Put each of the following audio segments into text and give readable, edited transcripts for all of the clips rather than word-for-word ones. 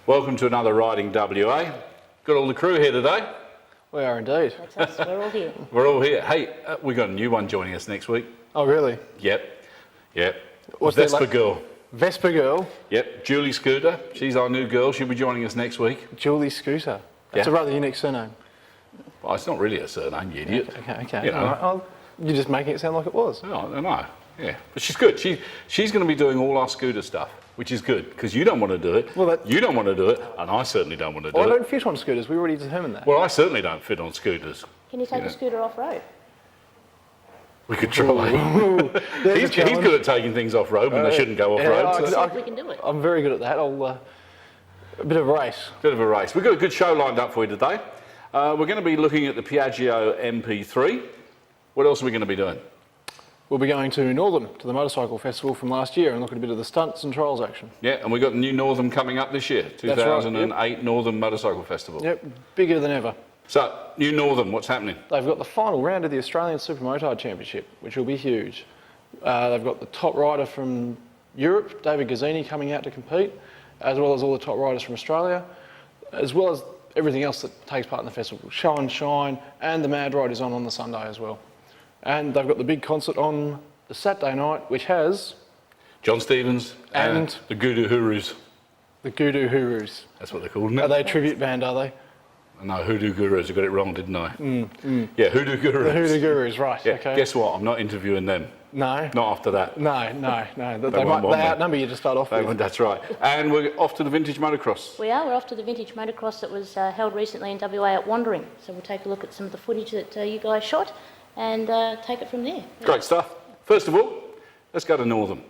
Welcome to another Riding WA. Got all the crew here today. We are indeed. That's us, we're all here. We're all here. Hey, we got a new one joining us next week. Oh, really? Yep. What's that Vespa like? girl. Vespa girl? Yep, Julie Scooter. She's our new girl. She'll be joining us next week. Julie Scooter. That's Yeah. a rather unique surname. Well, it's not really a surname, you idiot. Okay. You know. All right. You're just making it sound like it was. I don't know. Yeah, but she's good. She's going to be doing all our scooter stuff, which is good because you don't want to do it. Well, you don't want to do it, and I certainly don't want to do Well, I it. don't fit on scooters. We already determined that. Well, I certainly don't fit on scooters. Can you take a scooter off-road? We could try. There's He's a challenge. good at taking things off road when they shouldn't go off yeah, road. So. We can do it. I'm very good at that. A bit of a race. Bit of a race. We've got a good show lined up for you today. We're going to be looking at the Piagio MP3. What else are we going to be doing? We'll be going to Northam, to the Motorcycle Festival from last year, and look at a bit of the stunts and trials action. Yeah, and we've got the new Northam coming up this year, right, 2008 Northam Motorcycle Festival. Yep, bigger than ever. So, new Northam, what's happening? They've got the final round of the Australian Supermotard Championship, which will be huge. They've got the top rider from Europe, David Gazzini, coming out to compete, as well as all the top riders from Australia, as well as everything else that takes part in the festival. Show and Shine, and the Mad Ride is on the Sunday as well. And they've got the big concert on the Saturday night, which has John Stevens and the Gudu Hurus. the Gudu Hurus. That's what they're called, isn't it? Are they a tribute band, are they? No, Hoodoo Gurus. I got it wrong, didn't I? Yeah, Hoodoo Gurus. The Hoodoo Gurus, right, Yeah, okay. guess what? I'm not interviewing them. No. Not after that. No. They won't want me. outnumber you to start off with. That's right. And we're off to the Vintage Motocross. We're off to the Vintage Moto Cross that was held recently in WA at Wandering. So we'll take a look at some of the footage that you guys shot and take it from there. Great stuff. First of all, let's go to Northam.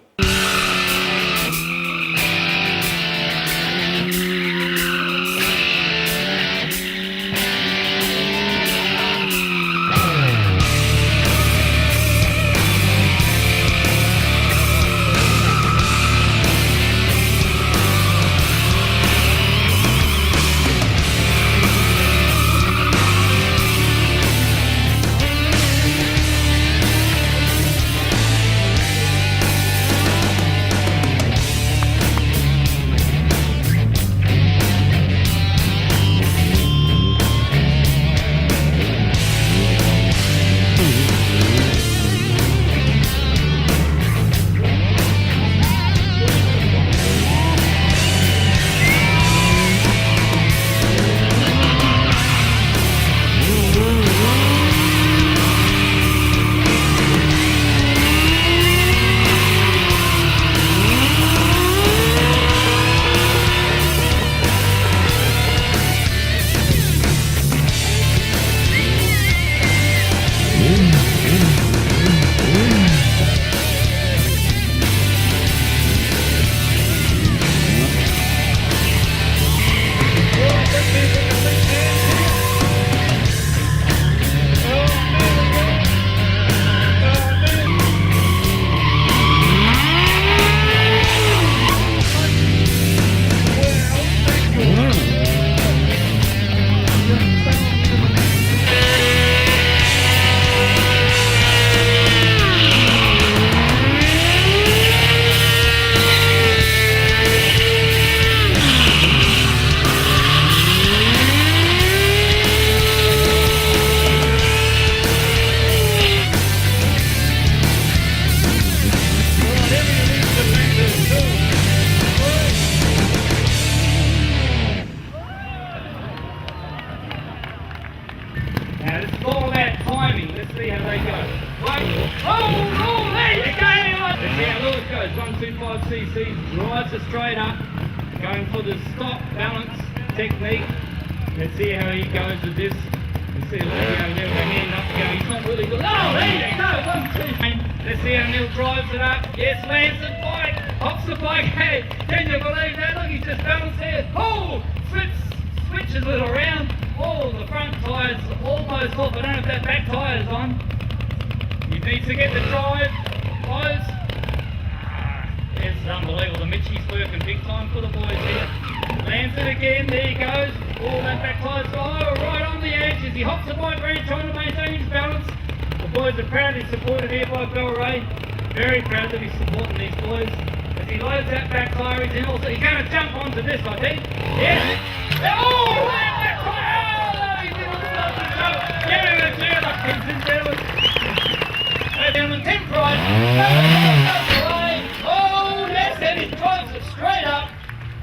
Now this is all about timing. Let's see how they go. Oh, there you go! Let's see how Lewis goes. 125cc, drives it straight up, going for the stop, balance, technique. Let's see how he goes with this. Let's see how Neil hand up go. He's not really good. Oh, there you go! 1, 2. Let's see how Neil drives it up. Yes, lands the bike, hops the bike. Hey, can you believe that? Look, he's just balanced there. Oh, switches it around. Oh, the front tyre's almost off. I don't know if that back tyre's on. He needs to get the drive close. It's unbelievable. The Mitchie's working big time for the boys here. Lands it again. There he goes. Oh, that back tyre's right on the edge as he hops the bike around trying to maintain his balance. The boys are proudly supported here by Bell Ray. Very proud to be supporting these boys. If he loads that back tyre, he's in also. He's going to jump onto this, I think. Yeah. Oh, that tyre! He's in on the show. Give him a cheer, ladies and gentlemen. Ladies and gentlemen, Tim Price. Oh, yes, and he drives it straight up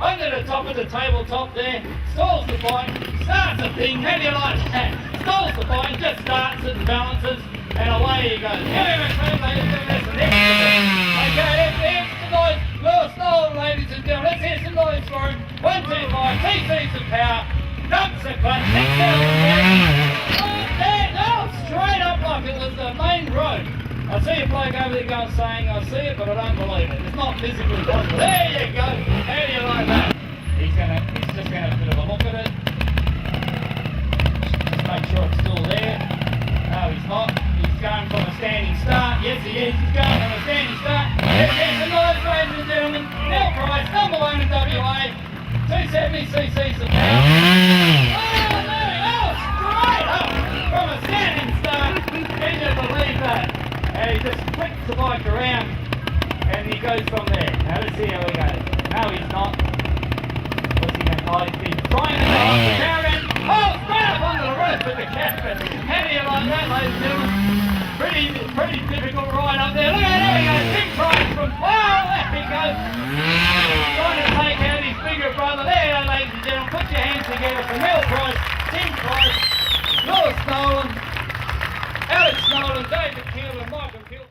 under the top of the tabletop there. Stalls the bike, starts the thing. How do you like that? Stalls the bike, just starts it and balances, and away he goes. Give him a cheer, ladies and gentlemen. Okay, here's the noise. Lewis Nolan, ladies and gentlemen. Let's hear some noise for him. 1, 2, 5, TC's of power. Dumps the clutch, kicks out of the there. Oh, straight up like it was the main road. I see a bloke over there going saying, I see it, but I don't believe it. It's not physically possible. There you go. How do you like that? He's just going to have a bit of a look at it. Just make sure it's still there. No, he's not. He's going from a standing start. Yes, he is. He's going from a standing start. There's the noise, ladies and gentlemen. Neil Price, number 1 in WA. 270 cc's of power. Oh, straight up from a standing start. Can you believe that? And he just flicks the bike around and he goes from there. Now let's see how he goes. No, he's not. What's he going to do? He's been trying to go up the power end. Oh, straight up onto the roof with the casket. How do you like that, ladies and gentlemen? Pretty difficult ride up there. Look at there he goes. Big prize from, oh, there he goes. Trying to take out his bigger brother. There you go, ladies and gentlemen. Put your hands together for Neil Price, Tim Price, Lewis Nolan, Alex Nolan, David Keel and Michael Keel.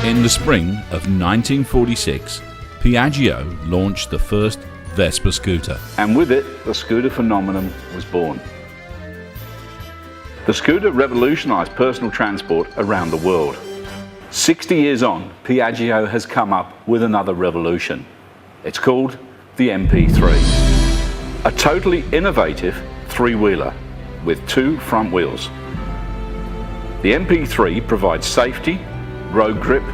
In the spring of 1946, Piaggio launched the first Vespa scooter. And with it, the scooter phenomenon was born. The scooter revolutionised personal transport around the world. 60 years on, Piaggio has come up with another revolution. It's called the MP3. A totally innovative three-wheeler with 2 front wheels. The MP3 provides safety, road grip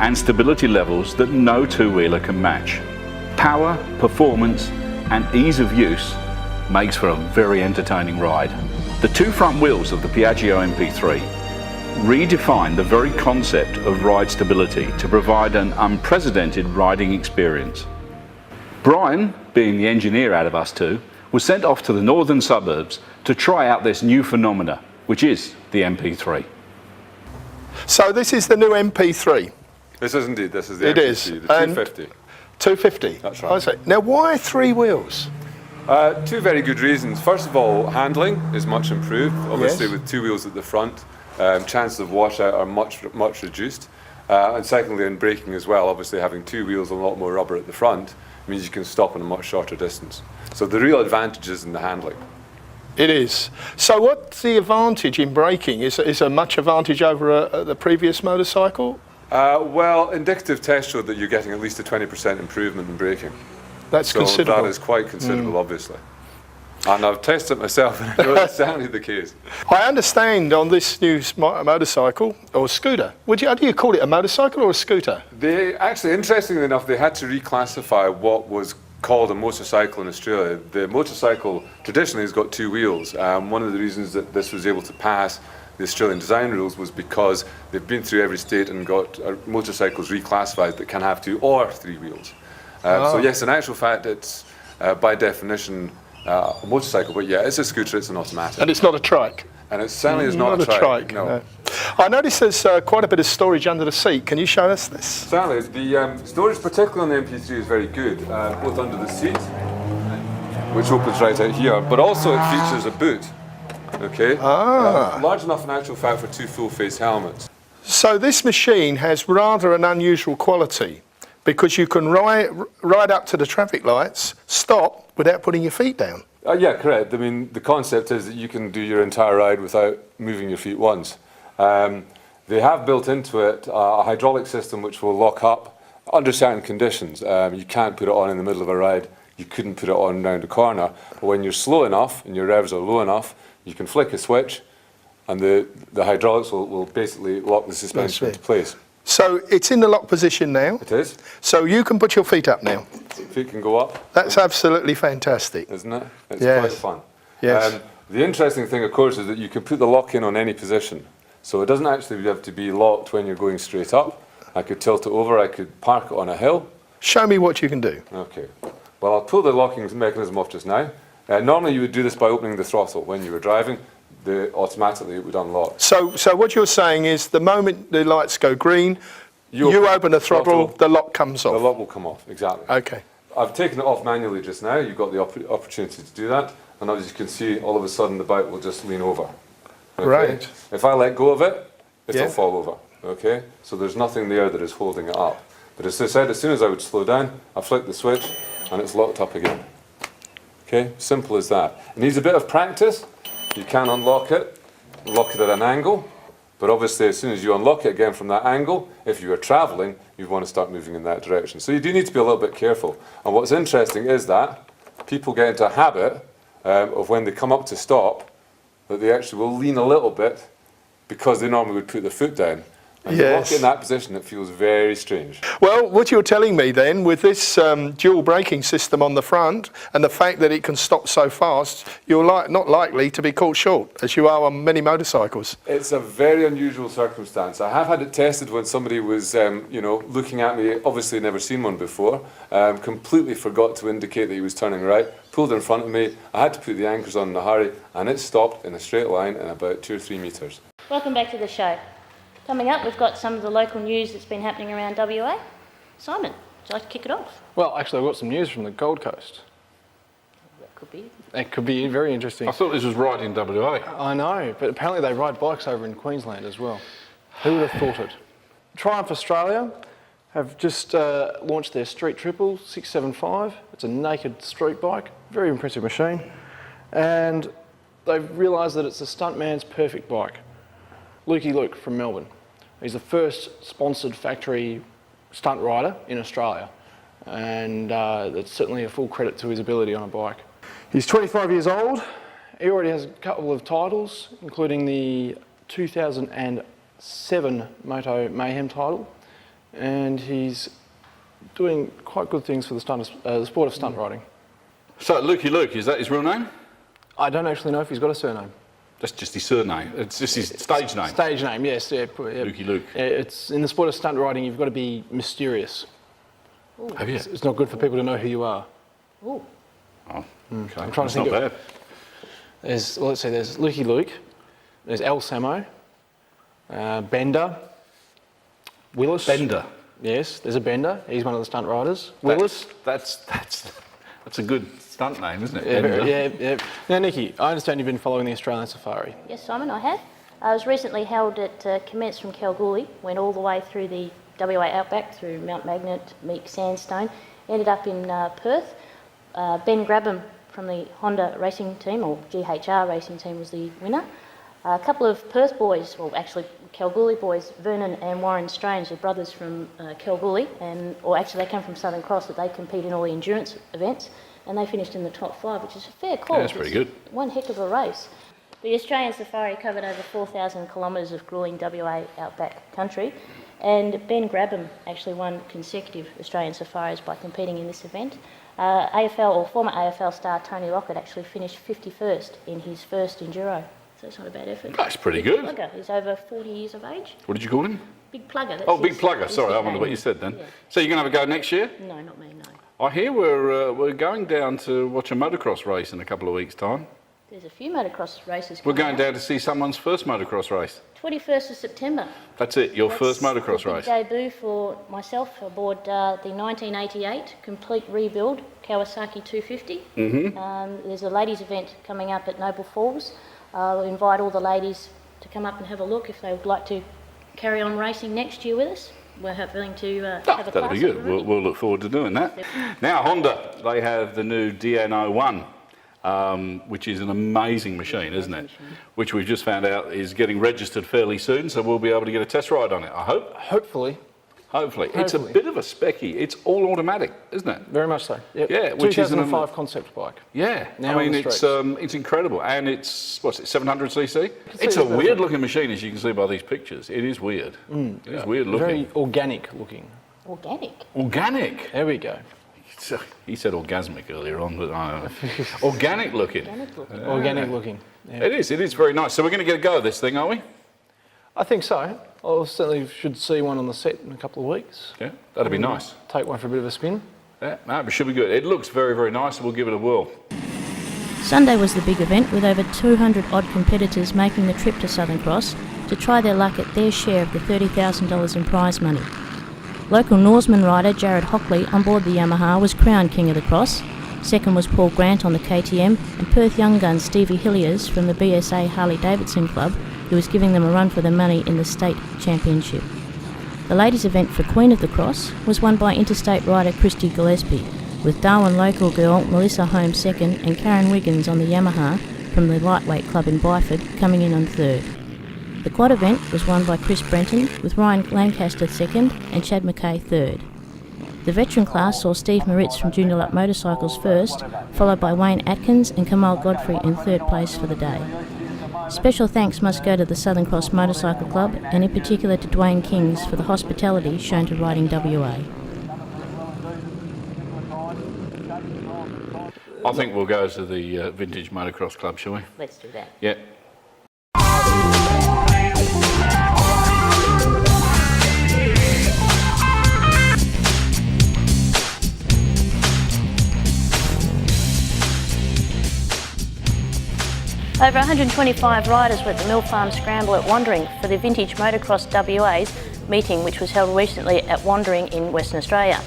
and stability levels that no two-wheeler can match. Power, performance and ease of use makes for a very entertaining ride. The 2 front wheels of the Piaggio MP3 redefine the very concept of ride stability to provide an unprecedented riding experience. Brian, being the engineer out of us two, was sent off to the northern suburbs to try out this new phenomena, which is the MP3. So this is the new MP3. This is indeed, this is the It MP3, is. the 250. 250? That's right. I see. Now why 3 wheels? 2 very good reasons. First of all, handling is much improved, obviously Yes. with 2 wheels at the front. Chances of washout are much reduced. And secondly, in braking as well, obviously having 2 wheels and a lot more rubber at the front means you can stop in a much shorter distance. So the real advantage is in the handling. It is. So what's the advantage in braking? Is there much advantage over the previous motorcycle? Well, indicative tests showed that you're getting at least a 20% improvement in braking. That's So considerable. that is quite considerable, obviously. And I've tested it myself and I know it's certainly the case. I understand on this new motorcycle, or scooter, how do you call it, a motorcycle or a scooter? They actually, interestingly enough, they had to reclassify what was called a motorcycle in Australia. The motorcycle traditionally has got 2 wheels. One of the reasons that this was able to pass the Australian design rules was because they've been through every state and got motorcycles reclassified that can have 2 or 3 wheels. So yes, in actual fact, it's by definition a motorcycle, but yeah, it's a scooter, it's an automatic. And it's not a trike? And it certainly is not a trike. No. I noticed there's quite a bit of storage under the seat. Can you show us this? Certainly, the storage, particularly on the MP3, is very good, both under the seat, which opens right out here, but also it features a boot. Okay, large enough in actual fact for 2 full-face helmets. So this machine has rather an unusual quality because you can ride up to the traffic lights, stop without putting your feet down. Yeah, correct. I mean, the concept is that you can do your entire ride without moving your feet once. They have built into it a hydraulic system which will lock up under certain conditions. You can't put it on in the middle of a ride. You couldn't put it on round a corner. But when you're slow enough and your revs are low enough, you can flick a switch and the hydraulics will basically lock the suspension into place. So it's in the lock position now. It is. So you can put your feet up now. Feet can go up. That's absolutely fantastic. Isn't it? It's Yes. quite fun. Yes. The interesting thing, of course, is that you can put the lock in on any position. So it doesn't actually have to be locked when you're going straight up. I could tilt it over, I could park it on a hill. Show me what you can do. Okay. Well, I'll pull the locking mechanism off just now. Normally you would do this by opening the throttle when you were driving. Automatically it would unlock. So what you're saying is the moment the lights go green, you open the throttle, the lock comes off. The lock will come off, exactly. Okay. I've taken it off manually just now. You've got the opportunity to do that. And as you can see, all of a sudden the bike will just lean over. Okay? Right. If I let go of it, it'll Yeah. fall over. Okay? So there's nothing there that is holding it up. But as I said, as soon as I would slow down, I flick the switch and it's locked up again. Okay? Simple as that. It needs a bit of practice. You can unlock it, lock it at an angle. But obviously, as soon as you unlock it again from that angle, if you are travelling, you want to start moving in that direction. So you do need to be a little bit careful. And what's interesting is that people get into a habit of when they come up to stop, that they actually will lean a little bit because they normally would put their foot down. And you walk in that position, it feels very strange. Well, what you're telling me then, with this dual braking system on the front and the fact that it can stop so fast, you're not likely to be caught short, as you are on many motorcycles. It's a very unusual circumstance. I have had it tested when somebody was, looking at me, obviously never seen one before, completely forgot to indicate that he was turning right, pulled in front of me, I had to put the anchors on in a hurry, and it stopped in a straight line in about 2 or 3 metres. Welcome back to the show. Coming up, we've got some of the local news that's been happening around WA. Simon, would you like to kick it off? Well, actually, I've got some news from the Gold Coast. That could be. It could be very interesting. I thought this was right in WA. I know, but apparently they ride bikes over in Queensland as well. Who would have thought it? Triumph Australia have just launched their Street Triple 675. It's a naked street bike, very impressive machine. And they've realised that it's a stuntman's perfect bike. Lukey Luke from Melbourne. He's the first sponsored factory stunt rider in Australia. And that's certainly a full credit to his ability on a bike. He's 25 years old. He already has a couple of titles, including the 2007 Moto Mayhem title. And he's doing quite good things for the sport of stunt riding. So, Lukey Luke, is that his real name? I don't actually know if he's got a surname. That's just his surname. It's just his stage name. Stage name, yes. Yeah, Lukey Luke. It's in the sport of stunt riding. You've got to be mysterious. Have you? It's not good for people to know who you are. Ooh. Oh, okay. I'm trying That's to think not of. bad. Let's see. There's Lukey Luke. There's El Samo. Bender. Willis. Bender. Yes, there's a Bender. He's one of the stunt riders. Willis. That's a good stunt name, isn't it? Yeah, Bender. yeah. Now, Nikki, I understand you've been following the Australian Safari. Yes, Simon, I have. I was recently held at, commenced from Kalgoorlie, went all the way through the WA outback, through Mount Magnet, Meek Sandstone, ended up in Perth. Ben Grabham from the Honda racing team, or GHR racing team, was the winner. A couple of Perth boys, well actually Kalgoorlie boys, Vernon and Warren Strange, they're brothers from Kalgoorlie, or actually they come from Southern Cross, but they compete in all the endurance events, and they finished in the top 5, which is a fair call. Yeah, that's pretty good. One heck of a race. The Australian Safari covered over 4,000 kilometres of gruelling WA outback country, and Ben Grabham actually won consecutive Australian Safaris by competing in this event. AFL, or former AFL star Tony Lockett, actually finished 51st in his first Enduro. So it's not a bad effort. That's pretty good. Big plugger. He's over 40 years of age. What did you call him? Big plugger. That's Oh, Big his- Plugger. his Sorry, I nickname. wonder what you said then. Yeah. So you're going to have a go next year? No, not me, no. I hear we're going down to watch a motocross race in a couple of weeks' time. There's a few motocross races We're coming going up. down to see someone's first motocross race. 21st of September. That's it, your That's first motocross the race. big debut for myself aboard the 1988 complete rebuild Kawasaki 250. There's a ladies' event coming up at Noble Falls. I'll invite all the ladies to come up and have a look if they would like to carry on racing next year with us. We're hoping to have a That'll class be good. up and We'll look forward to doing that. Now, Honda, they have the new DN01, which is an amazing machine, isn't it? Which we've just found out is getting registered fairly soon, so we'll be able to get a test ride on it, I hope. Hopefully. Hopefully. It's a bit of a specky. It's all automatic, isn't it? Very much so. Yep. Yeah, which is an 2005 concept bike. Yeah, Now I mean, on the it's incredible. And it's, 700cc? It's see a it. weird looking machine, as you can see by these pictures. It is weird. It is weird looking. Very organic looking. Organic. Organic. There we go. He said orgasmic earlier on, but organic looking. Organic looking. Organic looking. Yeah. It is very nice. So we're going to get a go at this thing, are we? I think so. I certainly should see one on the set in a couple of weeks. Yeah, that'd be nice. Take one for a bit of a spin. Yeah, no, it should be good. It looks very, very nice. We'll give it a whirl. Sunday was the big event, with over 200 odd competitors making the trip to Southern Cross to try their luck at their share of the $30,000 in prize money. Local Norseman rider Jared Hockley on board the Yamaha was crowned King of the Cross. Second was Paul Grant on the KTM, and Perth young gun Stevie Hilliers from the BSA Harley-Davidson Club, who was giving them a run for their money in the state championship. The ladies' event for Queen of the Cross was won by interstate rider Christy Gillespie, with Darwin local girl Melissa Holmes second and Karen Wiggins on the Yamaha from the lightweight club in Byford coming in on third. The quad event was won by Chris Brenton, with Ryan Lancaster second and Chad McKay third. The veteran class saw Steve Moritz from Junior Lap Motorcycles first, followed by Wayne Atkins and Kamal Godfrey in third place for the day. Special thanks must go to the Southern Cross Motorcycle Club, and in particular to Dwayne Kings for the hospitality shown to Riding WA. I think we'll go to the Vintage Motocross Club, shall we? Let's do that. Yeah. Over 125 riders were at the Mill Farm Scramble at Wandering for the Vintage Motocross WA's meeting, which was held recently at Wandering in Western Australia.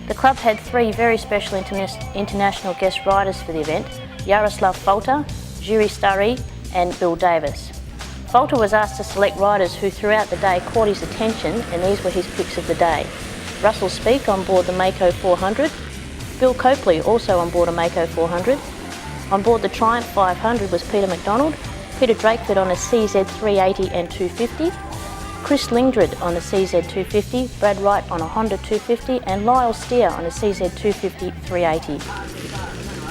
The club had three very special international guest riders for the event: Jaroslav Falter, Jiri Starry and Bill Davis. Falter was asked to select riders who throughout the day caught his attention, and these were his picks of the day. Russell Speake on board the Mako 400, Bill Copley also on board a Mako 400. On board the Triumph 500 was Peter McDonald, Peter Drakeford on a CZ 380 and 250, Chris Lingdred on a CZ 250, Brad Wright on a Honda 250 and Lyle Steer on a CZ 250 380.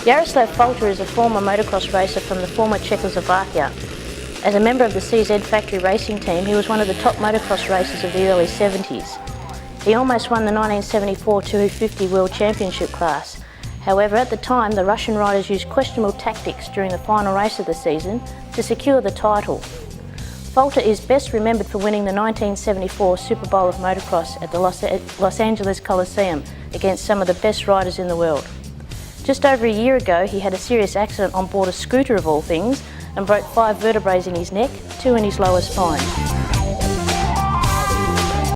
Jaroslav Falter is a former motocross racer from the former Czechoslovakia. As a member of the CZ factory racing team, he was one of the top motocross racers of the early 70s. He almost won the 1974 250 World Championship class. However, at the time, the Russian riders used questionable tactics during the final race of the season to secure the title. Falter is best remembered for winning the 1974 Super Bowl of Motocross at the Los Angeles Coliseum against some of the best riders in the world. Just over a year ago, he had a serious accident on board a scooter of all things and broke 5 vertebrae in his neck, 2 in his lower spine.